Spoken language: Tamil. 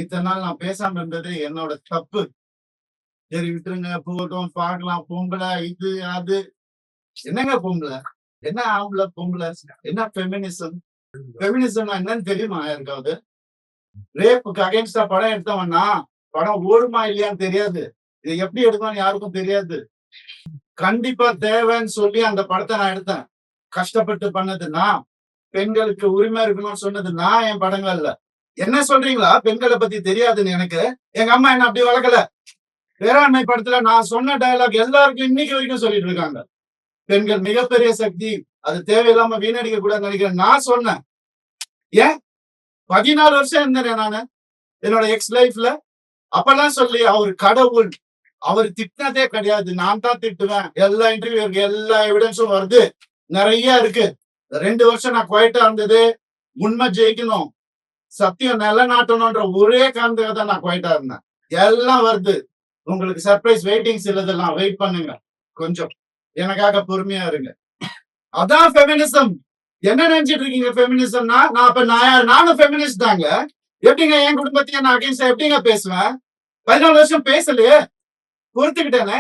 இத்தனை நாள் நான் பேசாம இருந்தது என்னோட தப்பு. சரி விட்டுருங்க, போகட்டும், பார்க்கலாம். பொம்பளை இது அது. என்னங்க பொம்பளை? என்ன ஆம்பளை பொம்பளை? என்ன ஃபெமினிசம்? ஃபெமினிசம்னா என்னன்னு தெரியுமா யாருக்காவது? ரேப்புக்கு அகைன்ஸ்டா படம் எடுத்தவன்னா படம் ஓடுமா இல்லையான்னு தெரியாது. இதை எப்படி எடுக்கணும்னு யாருக்கும் தெரியாது. கண்டிப்பா தேவைன்னு சொல்லி அந்த படத்தை நான் எடுத்தேன். கஷ்டப்பட்டு பண்ணது நான். பெண்களுக்கு உரிமை இருக்கணும்னு சொன்னது நான் என் படங்கள்ல. என்ன சொல்றீங்களா? பெண்களை பத்தி தெரியாதுன்னு எனக்கு. எங்க அம்மா என்ன அப்படி வளர்க்கல. வேளாண்மை படத்துல நான் சொன்ன டயலாக் எல்லாருக்கும் இன்னைக்கு வரைக்கும் சொல்லிட்டு இருக்காங்க. பெண்கள் மிகப்பெரிய சக்தி, அது தேவையில்லாம வீணடிக்க கூட நினைக்கிறேன். நான் சொன்னேன். ஏன் 14 வருஷம் இருந்தேன் நானு என்னோட எக்ஸ் லைஃப்ல. அப்பெல்லாம் சொல்லி அவர் கடவுள், அவர் திட்டினதே கிடையாது. நான் தான் திட்டுவேன். எல்லா இன்டர்வியூ இருக்கு, எல்லா எவிடன்ஸும் வருது, நிறைய இருக்கு. 2 வருஷம் நான் குவைட்டா இருந்தது உண்மை ஜெயிக்கணும், சத்தியம் நிலநாட்டணும்ன்ற ஒரே காரணத்துக்காக தான் நான் குவைட்டா இருந்தேன். எல்லாம் வருது. உங்களுக்கு சர்ப்ரைஸ் வெயிட்டிங்ஸ் இல்லதெல்லாம் வெயிட் பண்ணுங்க. கொஞ்சம் எனக்காக பொறுமையா இருங்க. அதான் ஃபெமினிசம். என்ன நினைச்சிட்டு இருக்கீங்க ஃபெமினிசம்னா? நான் அப்ப நான் யார்? நானும் ஃபெமினிஸ்ட் தாங்க. எப்படிங்க என் குடும்பத்தையே நான் அகைன்ஸ்டா எப்படிங்க பேசுவேன்? 14 வருஷம் பேசலையே, பொறுத்துக்கிட்டேனே.